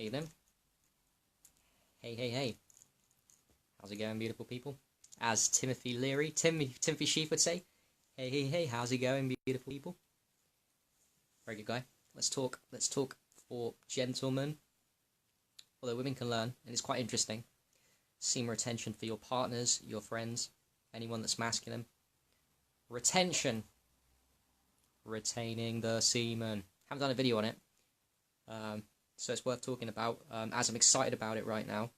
Evening. Hey. How's it going, beautiful people? As Timothy Sheaf would say, hey, how's it going, beautiful people? Very good guy. Let's talk for gentlemen. Although women can learn, and it's quite interesting. Semen retention for your partners, your friends, anyone that's masculine. Retention. Retaining the semen. Haven't done a video on it. So it's worth talking about, as I'm excited about it right now.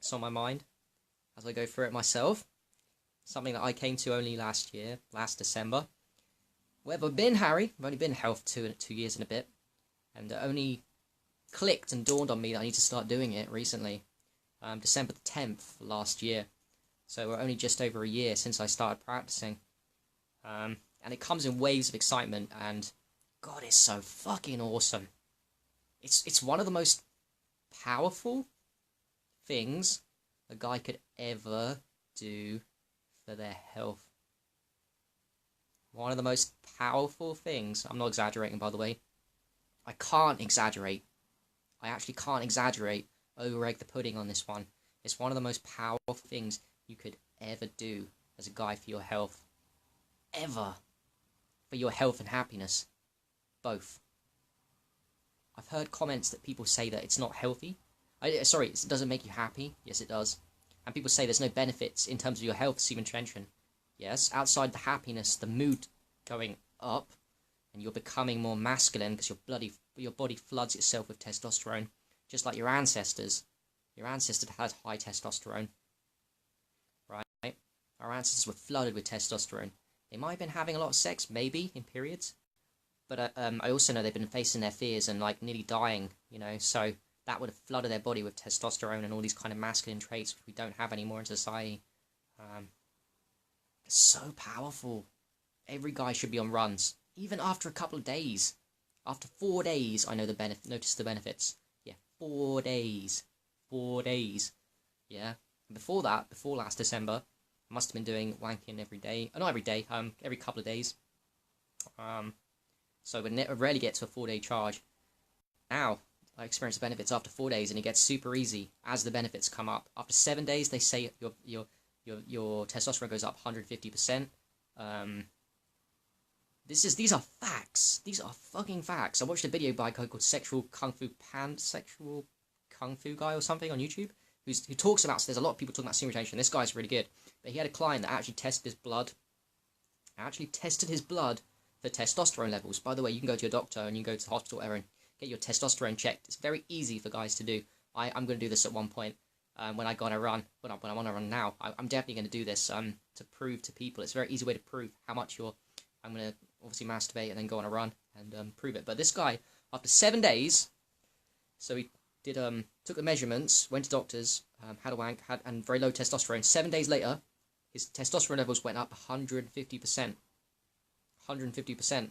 It's on my mind as I go through it myself. Something that I came to only last December. Where have I been, Harry? I've only been in health 2 years and a bit. And it only clicked and dawned on me that I need to start doing it recently. December the 10th last year. So we're only just over a year since I started practicing. And it comes in waves of excitement, and God, it's so fucking awesome. It's one of the most powerful things a guy could ever do for their health. One of the most powerful things. I'm not exaggerating, by the way. I can't exaggerate. I actually can't exaggerate, over-egg the pudding on this one. It's one of the most powerful things you could ever do as a guy for your health. Ever. For your health and happiness. Both. I've heard comments that people say that it's not healthy. Sorry, it doesn't make you happy. Yes, it does. And people say there's no benefits in terms of your health, semen retention. Yes, outside the happiness, the mood going up, and you're becoming more masculine because your body floods itself with testosterone, just like your ancestors. Your ancestors had high testosterone, right? Our ancestors were flooded with testosterone. They might have been having a lot of sex, maybe, in periods. But I also know they've been facing their fears and, like, nearly dying, you know, so that would have flooded their body with testosterone and all these kind of masculine traits which we don't have anymore in society. It's so powerful. Every guy should be on runs, even after a couple of days. After 4 days, I know notice the benefits. Yeah, 4 days. 4 days. Yeah. And before that, before last December, I must have been doing wanking every day. Not every day, every couple of days. So I would rarely get to a 4-day charge. Now, I experience the benefits after 4 days, and it gets super easy as the benefits come up. After 7 days, they say your testosterone goes up 150%. These are facts. These are fucking facts. I watched a video by a guy called Sexual Kung Fu Guy or something on YouTube, who talks about. So there's a lot of people talking about semen retention. This guy's really good, but he had a client that actually tested his blood. For testosterone levels. By the way, you can go to your doctor and you can go to the hospital and get your testosterone checked. It's very easy for guys to do. I'm going to do this at one point when I go on a run. When I'm on a run now, I'm definitely going to do this to prove to people. It's a very easy way to prove how much I'm going to obviously masturbate and then go on a run and prove it. But this guy, after 7 days, so he did took the measurements, went to doctors, had a wank, and very low testosterone. 7 days later, his testosterone levels went up 150%. 150%.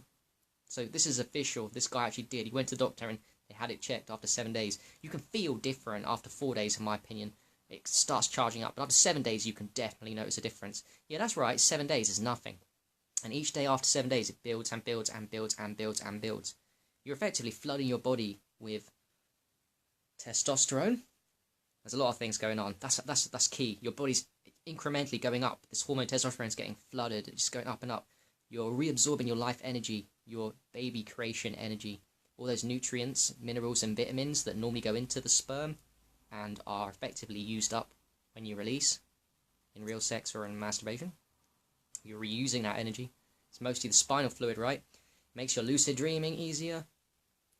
So this is official. This guy actually did. He went to the doctor and they had it checked after 7 days. You can feel different after 4 days, in my opinion. It starts charging up. But after 7 days, you can definitely notice a difference. Yeah, that's right. 7 days is nothing. And each day after 7 days, it builds and builds and builds and builds and builds. You're effectively flooding your body with testosterone. There's a lot of things going on. That's key. Your body's incrementally going up. This hormone testosterone is getting flooded. It's just going up and up. You're reabsorbing your life energy, your baby creation energy, all those nutrients, minerals and vitamins that normally go into the sperm and are effectively used up when you release in real sex or in masturbation. You're reusing that energy. It's mostly the spinal fluid, right? Makes your lucid dreaming easier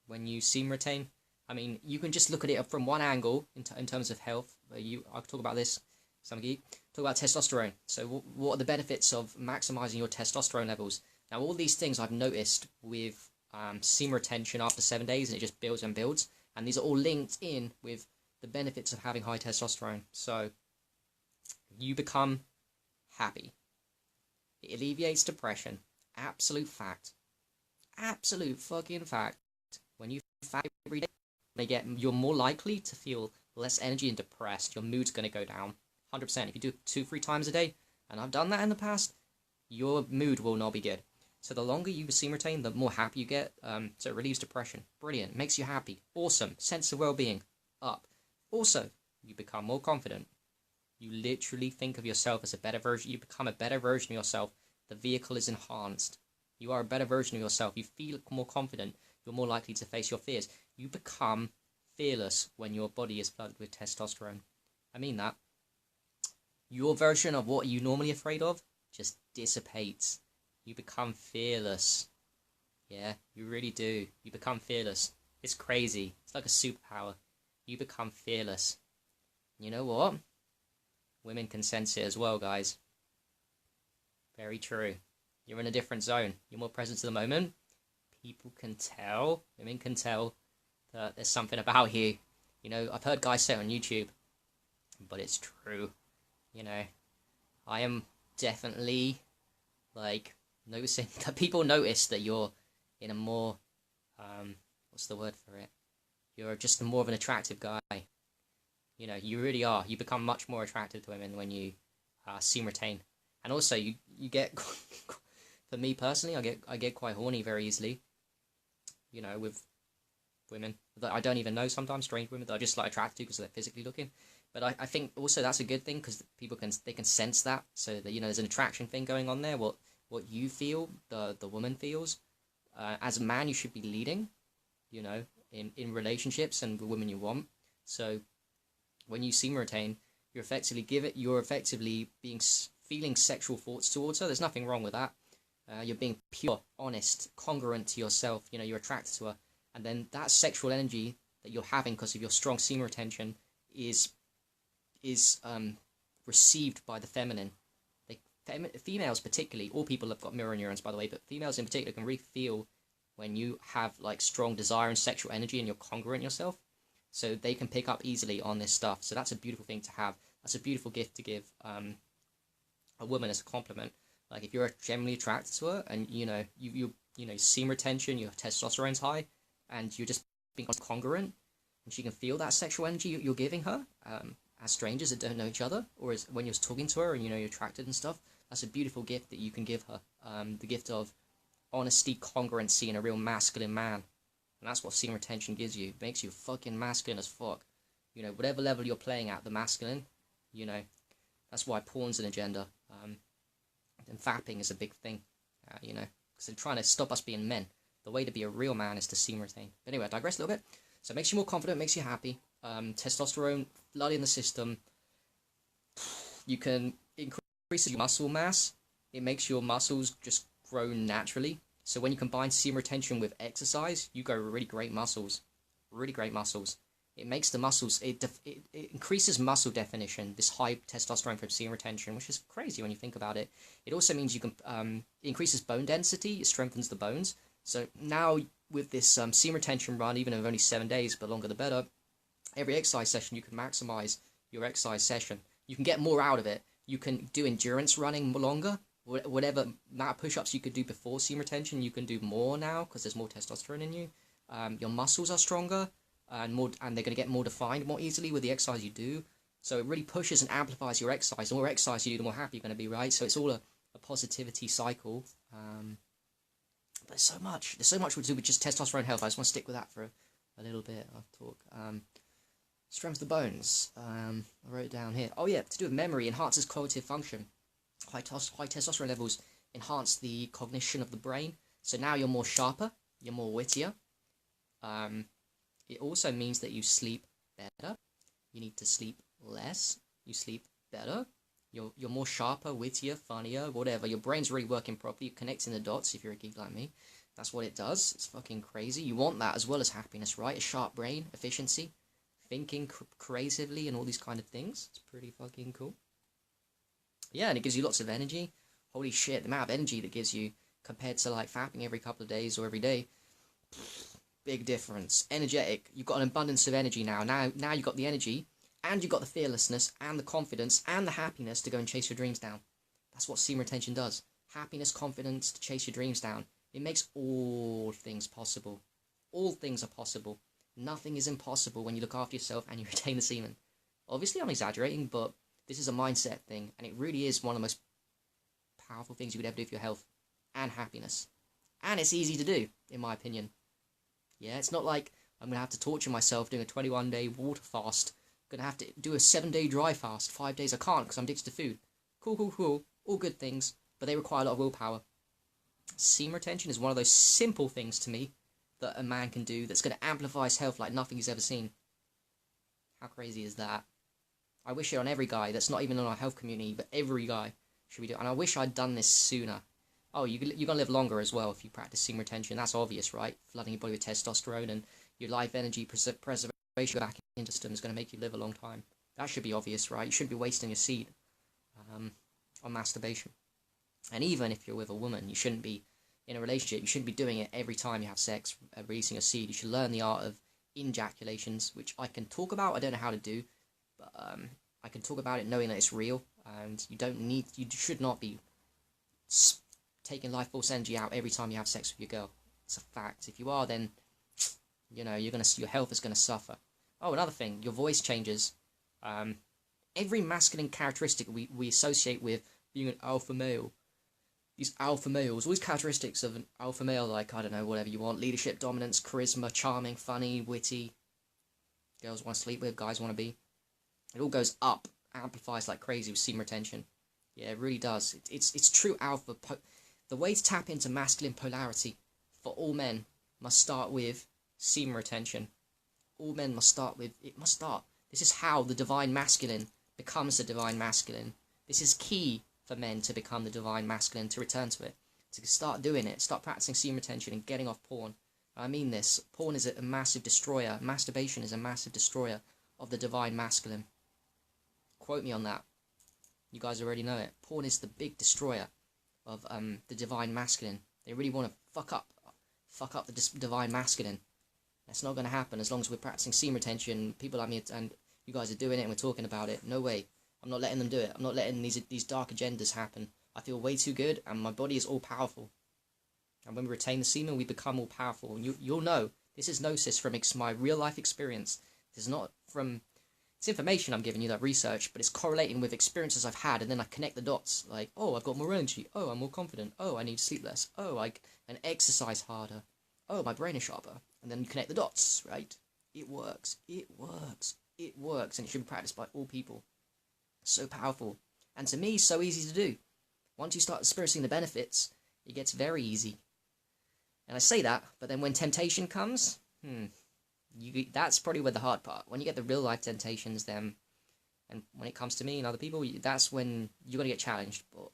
when you semen retain. I mean, you can just look at it from one angle in terms of health. I'll talk about this, some geek. Talk about testosterone. So what are the benefits of maximizing your testosterone levels? Now, all these things I've noticed with semen retention after 7 days, and it just builds and builds. And these are all linked in with the benefits of having high testosterone. So you become happy. It alleviates depression. Absolute fact. Absolute fucking fact. When you fat every day, you're more likely to feel less energy and depressed. Your mood's going to go down. 100%. If you do it 2-3 times a day, and I've done that in the past, your mood will not be good. So the longer you semen retain, the more happy you get. So it relieves depression. Brilliant. Makes you happy. Awesome. Sense of well-being. Up. Also, you become more confident. You literally think of yourself as a better version. You become a better version of yourself. The vehicle is enhanced. You are a better version of yourself. You feel more confident. You're more likely to face your fears. You become fearless when your body is flooded with testosterone. I mean that. Your version of what you're normally afraid of just dissipates. You become fearless. Yeah, you really do. You become fearless. It's crazy. It's like a superpower. You become fearless. You know what? Women can sense it as well, guys. Very true. You're in a different zone. You're more present to the moment. People can tell. Women can tell that there's something about you. You know, I've heard guys say it on YouTube, but it's true. You know, I am definitely, like, noticing that people notice that you're in a more, what's the word for it? You're just more of an attractive guy. You know, you really are. You become much more attractive to women when you semen retain. And also, you get, for me personally, I get quite horny very easily. You know, with women that I don't even know sometimes, strange women that I just like attracted to because they're physically looking. But I think also that's a good thing because people can sense that, so that, you know, there's an attraction thing going on there. What you feel, the woman feels. As a man, you should be leading, you know, in relationships and the women you want. So when you semen retain, you're effectively feeling sexual thoughts towards her. There's nothing wrong with that. You're being pure, honest, congruent to yourself. You know, you're attracted to her, and then that sexual energy that you're having because of your strong semen retention is received by the feminine. Females particularly, all people have got mirror neurons, by the way, but females in particular can really feel when you have like strong desire and sexual energy and you're congruent yourself. So they can pick up easily on this stuff. So that's a beautiful thing to have. That's a beautiful gift to give a woman as a compliment. Like if you're generally attracted to her and you know semen retention, your testosterone's high, and you're just being congruent, and she can feel that sexual energy you're giving her. As strangers that don't know each other, or as when you're talking to her and you know you're attracted and stuff, that's a beautiful gift that you can give her. The gift of honesty, congruency, and a real masculine man. And that's what semen retention gives you. It makes you fucking masculine as fuck. You know, whatever level you're playing at, the masculine, you know, that's why porn's an agenda. And fapping is a big thing, you know, because they're trying to stop us being men. The way to be a real man is to semen retain. But anyway, I digress a little bit. So it makes you more confident, makes you happy. Testosterone, blood in the system. You can increase your muscle mass. It makes your muscles just grow naturally. So when you combine semen retention with exercise, you grow really great muscles. Really great muscles. It makes the muscles, it increases muscle definition, this high testosterone from semen retention, which is crazy when you think about it. It also means you can, it increases bone density, it strengthens the bones. So now with this semen retention run, even of only 7 days, but longer the better, every exercise session you can maximize your exercise session. You can get more out of it. You can do endurance running longer. Whatever amount of push-ups you could do before semen retention, you can do more now because there's more testosterone in you. Your muscles are stronger and they're going to get more defined more easily with the exercise you do. So it really pushes and amplifies your exercise. The more exercise you do, the more happy you're going to be, right? So it's all a positivity cycle. But there's so much we do with just testosterone health. I just want to stick with that for a little bit. I'll talk. Strengthens the bones. I wrote it down here. Oh yeah, to do with memory, enhances cognitive function. High testosterone levels enhance the cognition of the brain. So now you're more sharper, you're more wittier. It also means that you sleep better. You need to sleep less. You sleep better. You're more sharper, wittier, funnier, whatever. Your brain's really working properly. You're connecting the dots if you're a geek like me. That's what it does. It's fucking crazy. You want that as well as happiness, right? A sharp brain, efficiency, thinking creatively and all these kind of things. It's pretty fucking cool. Yeah, and it gives you lots of energy. Holy shit, the amount of energy that gives you compared to like fapping every couple of days or every day. Big difference. Energetic. You've got an abundance of energy now. Now you've got the energy, and you've got the fearlessness, and the confidence, and the happiness to go and chase your dreams down. That's what semen retention does. Happiness, confidence to chase your dreams down. It makes all things possible. All things are possible. Nothing is impossible when you look after yourself and you retain the semen. Obviously, I'm exaggerating, but this is a mindset thing, and it really is one of the most powerful things you could ever do for your health. and happiness. And it's easy to do, in my opinion. Yeah, it's not like I'm going to have to torture myself doing a 21-day water fast. I'm going to have to do a 7-day dry fast. 5 days I can't because I'm addicted to food. Cool. All good things, but they require a lot of willpower. Semen retention is one of those simple things to me that a man can do that's going to amplify his health like nothing he's ever seen. How crazy is that? I wish it on every guy that's not even in our health community, but every guy should be doing it. And I wish I'd done this sooner. Oh, you're going to live longer as well if you practice semen retention. That's obvious, right? Flooding your body with testosterone and your life energy preservation back into system is going to make you live a long time. That should be obvious, right? You shouldn't be wasting your seed on masturbation. And even if you're with a woman, you shouldn't be in a relationship. You shouldn't be doing it every time you have sex, releasing a seed. You should learn the art of ejaculations, which I can talk about. I don't know how to do, but I can talk about it knowing that it's real. And you should not be taking life force energy out every time you have sex with your girl. It's a fact. If you are, then your health is gonna suffer. Oh, another thing, your voice changes. Every masculine characteristic we associate with being an alpha male. These alpha males, all these characteristics of an alpha male, like, I don't know, whatever you want, leadership, dominance, charisma, charming, funny, witty, girls want to sleep with, guys want to be. It all goes up, amplifies like crazy with semen retention. Yeah, it really does. It's true alpha. The way to tap into masculine polarity for all men must start with semen retention. All men must start with, it must start. This is how the divine masculine becomes the divine masculine. This is key for men to become the divine masculine, to return to it, to start doing it, start practicing semen retention and getting off porn. I mean this. Porn is a massive destroyer. Masturbation is a massive destroyer of the divine masculine. Quote me on that. You guys already know it. Porn is the big destroyer of the divine masculine. They really want to fuck up the divine masculine. That's not going to happen as long as we're practicing semen retention. People like me and you guys are doing it and we're talking about it. No way. I'm not letting them do it. I'm not letting these dark agendas happen. I feel way too good and my body is all powerful. And when we retain the semen, we become all powerful. And you'll know, this is gnosis from my real life experience. This is not from, it's information I'm giving you, that research, but it's correlating with experiences I've had, and then I connect the dots. Like, oh, I've got more energy. Oh, I'm more confident. Oh, I need to sleep less. Oh, I can exercise harder. Oh, my brain is sharper. And then you connect the dots, right? It works. It works. It works. And it should be practiced by all people. So powerful. And to me, so easy to do. Once you start experiencing the benefits, it gets very easy. And I say that, but then when temptation comes, that's probably where the hard part. When you get the real life temptations, then, and when it comes to me and other people, that's when you're gonna get challenged. But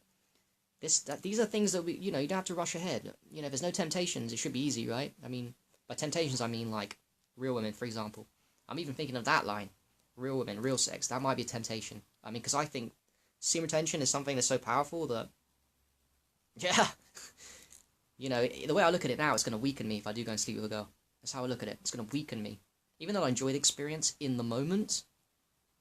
these are things that you don't have to rush ahead. You know, if there's no temptations, it should be easy, right? I mean, by temptations, I mean like real women, for example. I'm even thinking of that line, real women, real sex. That might be a temptation. I mean, because I think semen retention is something that's so powerful that, yeah. You know, the way I look at it now, it's going to weaken me if I do go and sleep with a girl. That's how I look at it. It's going to weaken me. Even though I enjoy the experience in the moment,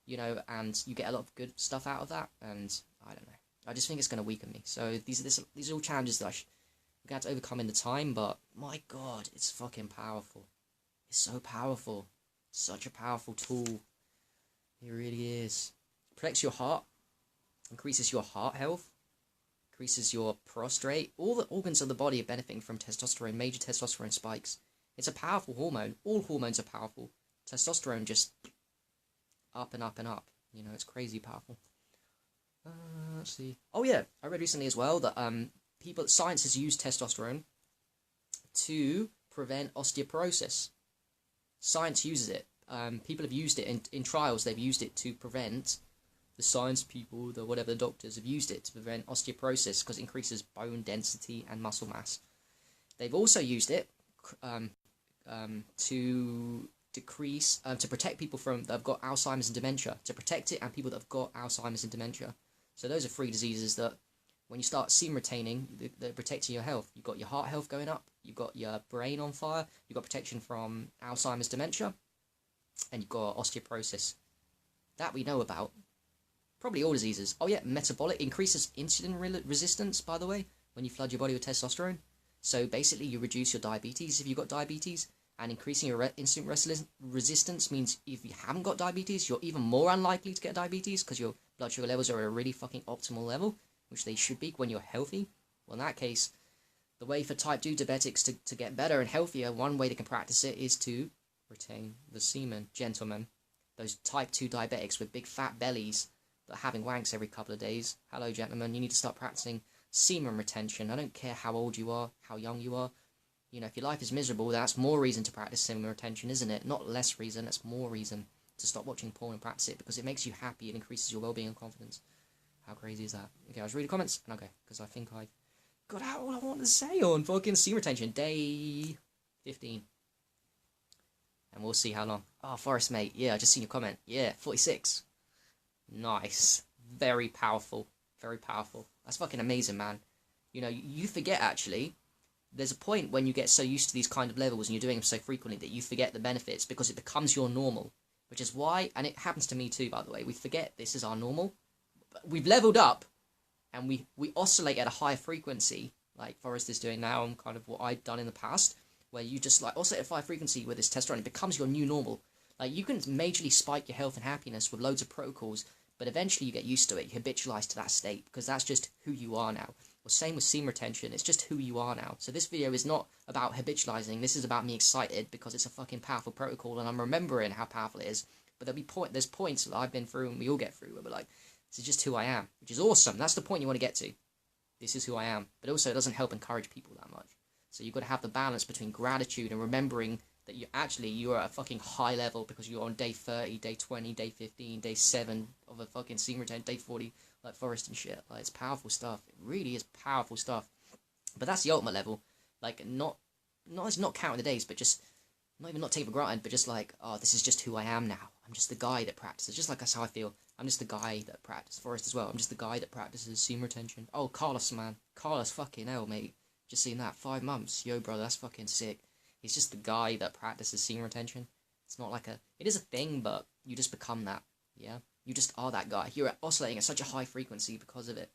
you know, and you get a lot of good stuff out of that, and I don't know. I just think it's going to weaken me. So these are all challenges that we're going to have to overcome in the time, but my God, it's fucking powerful. It's so powerful. Such a powerful tool. It really is. It protects your heart, increases your heart health, increases your prostrate. All the organs of the body are benefiting from testosterone, major testosterone spikes. It's a powerful hormone. All hormones are powerful. Testosterone just up and up and up. You know, it's crazy powerful. Let's see. Oh yeah, I read recently as well that science has used testosterone to prevent osteoporosis. Science uses it. People have used it in trials. They've used it to prevent. The science people, the doctors have used it to prevent osteoporosis because it increases bone density and muscle mass. They've also used it to decrease, to protect people that have got Alzheimer's and dementia, to protect it and people that have got Alzheimer's and dementia. So those are 3 diseases that when you start semen retaining, they're protecting your health. You've got your heart health going up, you've got your brain on fire, you've got protection from Alzheimer's, dementia, and you've got osteoporosis. That we know about. Probably all diseases. Oh yeah, metabolic, increases insulin resistance, by the way, when you flood your body with testosterone. So basically you reduce your diabetes if you've got diabetes, and increasing your insulin resistance means if you haven't got diabetes, you're even more unlikely to get diabetes because your blood sugar levels are at a really fucking optimal level, which they should be when you're healthy. Well, in that case, The way for type 2 diabetics to get better and healthier, one way they can practice it is to retain the semen. Gentlemen, those type 2 diabetics with big fat bellies that are having wanks every couple of days. Hello, gentlemen, you need to start practicing semen retention. I don't care how old you are, how young you are. You know, if your life is miserable, that's more reason to practice semen retention, isn't it? Not less reason, that's more reason to stop watching porn and practice it, because it makes you happy, it increases your well-being and confidence. How crazy is that? Okay, I'll just read the comments, and okay, because I think I've got out what I want to say on fucking semen retention. Day 15. And we'll see how long. Oh, Forrest, mate, yeah, I just seen your comment. Yeah, 46. Nice. Very powerful. Very powerful. That's fucking amazing, man. You know, you forget, actually, there's a point when you get so used to these kind of levels and you're doing them so frequently that you forget the benefits because it becomes your normal. Which is why, and it happens to me too, by the way, we forget this is our normal. We've leveled up, and we oscillate at a high frequency, like Forrest is doing now, and kind of what I've done in the past, where you just like oscillate at a high frequency with this testosterone. It becomes your new normal. Like, you can majorly spike your health and happiness with loads of protocols, but eventually you get used to it. You habitualize to that state, because that's just who you are now. Well, same with semen retention. It's just who you are now. So this video is not about habitualizing. This is about me excited because it's a fucking powerful protocol, and I'm remembering how powerful it is. But there's points that I've been through, and we all get through, where we're like, this is just who I am, which is awesome. That's the point you want to get to. This is who I am. But also, it doesn't help encourage people that much. So you've got to have the balance between gratitude and remembering that you are at a fucking high level because you're on day 30, day 20, day 15, day 7 of a fucking semen retention, day 40, like Forrest and shit. Like, it's powerful stuff. It really is powerful stuff. But that's the ultimate level. Like, not counting the days, but just not even not taking for granted, but just like, oh, this is just who I am now. I'm just the guy that practices. Just like that's how I feel. I'm just the guy that practices. Forrest as well. I'm just the guy that practices semen retention. Oh, Carlos, man. Carlos, fucking hell, mate. Just seen that. 5 months. Yo, brother, that's fucking sick. He's just the guy that practices semen retention. It's not like it is a thing, but you just become that. Yeah? You just are that guy. You're oscillating at such a high frequency because of it.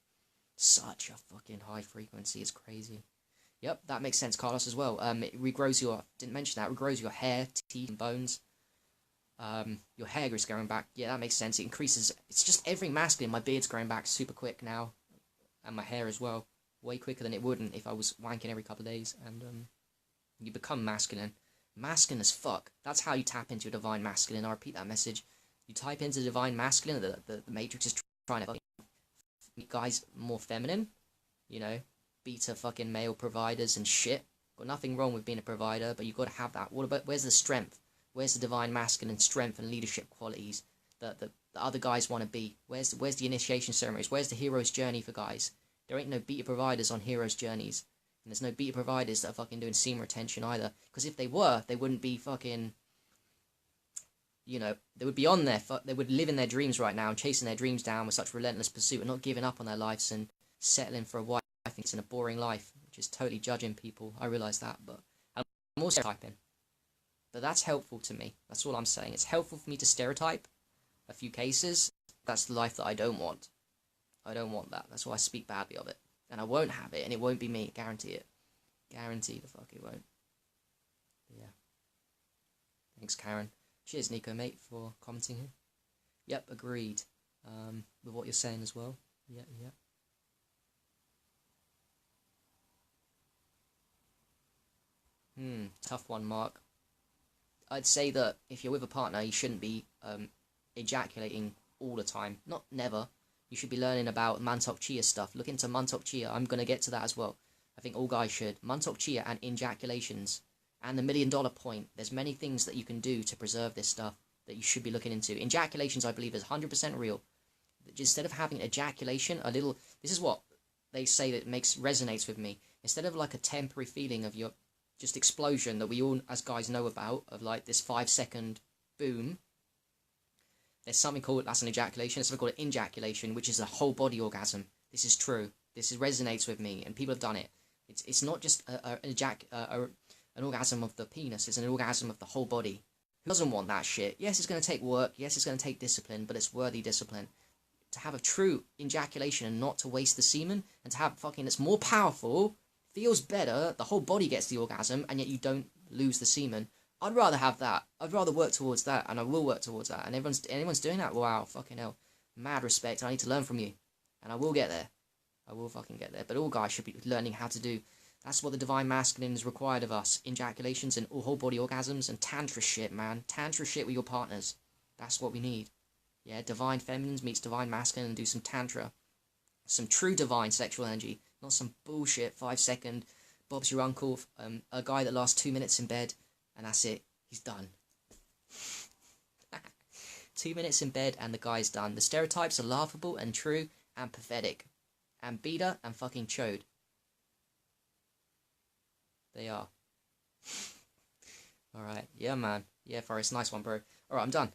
Such a fucking high frequency. It's crazy. Yep, that makes sense, Carlos, as well. It regrows didn't mention that, it regrows your hair, teeth, and bones. Your hair is growing back. Yeah, that makes sense. It increases, it's just everything masculine. My beard's growing back super quick now. And my hair as well. Way quicker than it wouldn't if I was wanking every couple of days. And, you become masculine. Masculine as fuck. That's how you tap into your divine masculine. I'll repeat that message. You type into divine masculine, the Matrix is trying to make guys more feminine. You know, beta fucking male providers and shit. Got nothing wrong with being a provider, but you've got to have that. What about, where's the strength? Where's the divine masculine strength and leadership qualities that the other guys want to be? Where's the initiation ceremonies? Where's the hero's journey for guys? There ain't no beta providers on hero's journeys. And there's no beta providers that are fucking doing semen retention either. Because if they were, they wouldn't be fucking, you know, they would be on there. They would live in their dreams right now and chasing their dreams down with such relentless pursuit and not giving up on their lives and settling for a wife. I think it's in a boring life, which is totally judging people. I realise that, but I'm also typing. But that's helpful to me. That's all I'm saying. It's helpful for me to stereotype a few cases. That's the life that I don't want. I don't want that. That's why I speak badly of it. And I won't have it, and it won't be me. Guarantee it. Guarantee the fuck it won't. Yeah. Thanks, Karen. Cheers, Nico, mate, for commenting here. Yep, agreed. With what you're saying as well. Yeah, yeah. Tough one, Mark. I'd say that if you're with a partner, you shouldn't be ejaculating all the time. Not never. You should be learning about Mantok Chia stuff. Look into Mantok Chia. I'm going to get to that as well. I think all guys should. Mantok Chia and ejaculations. And the $1 million point. There's many things that you can do to preserve this stuff that you should be looking into. Ejaculations, I believe, is 100% real. Instead of having ejaculation, a little... This is what they say that resonates with me. Instead of like a temporary feeling of your just explosion that we all, as guys, know about, of like this 5-second boom... There's something called, that's an ejaculation, there's something called an injaculation, which is a whole body orgasm. This is true. This resonates with me, and people have done it. It's not just an orgasm of the penis, it's an orgasm of the whole body. Who doesn't want that shit? Yes, it's going to take work, yes, it's going to take discipline, but it's worthy discipline. To have a true ejaculation and not to waste the semen, and to have fucking, it's more powerful, feels better, the whole body gets the orgasm, and yet you don't lose the semen. I'd rather have that. I'd rather work towards that, and I will work towards that. And anyone's doing that, wow, fucking hell. Mad respect, I need to learn from you. And I will get there. I will fucking get there. But all guys should be learning how to do That's what the divine masculine is required of us. Ejaculations and whole body orgasms and tantra shit, man. Tantra shit with your partners. That's what we need. Yeah, divine feminines meets divine masculine and do some tantra. Some true divine sexual energy. Not some bullshit 5-second, Bob's your uncle, a guy that lasts 2 minutes in bed, and that's it. He's done. 2 minutes in bed and the guy's done. The stereotypes are laughable and true and pathetic. And beta and fucking chode. They are. Alright, yeah man. Yeah, Forrest, nice one, bro. Alright, I'm done.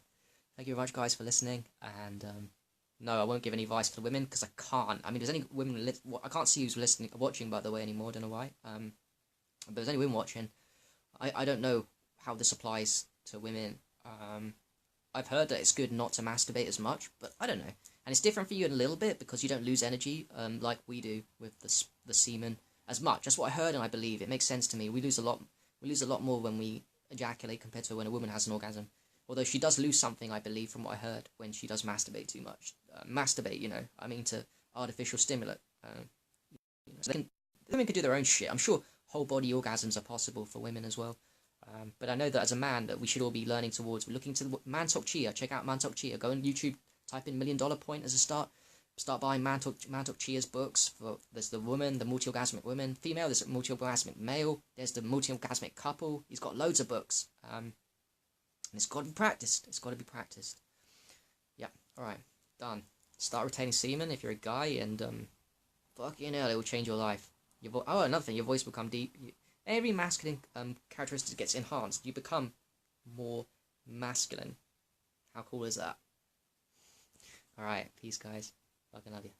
Thank you very much, guys, for listening. And, no, I won't give any advice for the women, because I can't. I mean, there's any women... I can't see who's listening, watching, by the way, anymore. I don't know why. But there's any women watching. I don't know how this applies to women. I've heard that it's good not to masturbate as much, but I don't know. And it's different for you a little bit, because you don't lose energy, like we do with the semen as much. That's what I heard, and I believe. It makes sense to me. We lose a lot more when we ejaculate compared to when a woman has an orgasm. Although she does lose something, I believe, from what I heard, when she does masturbate too much. Masturbate, you know, I mean to artificial stimulant. So women can do their own shit. I'm sure whole body orgasms are possible for women as well. But I know that as a man, that we should all be learning towards. We're looking to the Mantok Chia. Check out Mantok Chia. Go on YouTube, type in $1 Million Point as a start. Start buying Mantok Chia's books. There's the woman, the multi-orgasmic woman. Female, there's a multi-orgasmic male. There's the multi-orgasmic couple. He's got loads of books. And it's got to be practiced. It's got to be practiced. Yeah, alright. Done. Start retaining semen if you're a guy, and fucking hell, it will change your life. Another thing, your voice will become deep. Every masculine characteristic gets enhanced. You become more masculine. How cool is that? Alright, peace, guys. Fucking love you.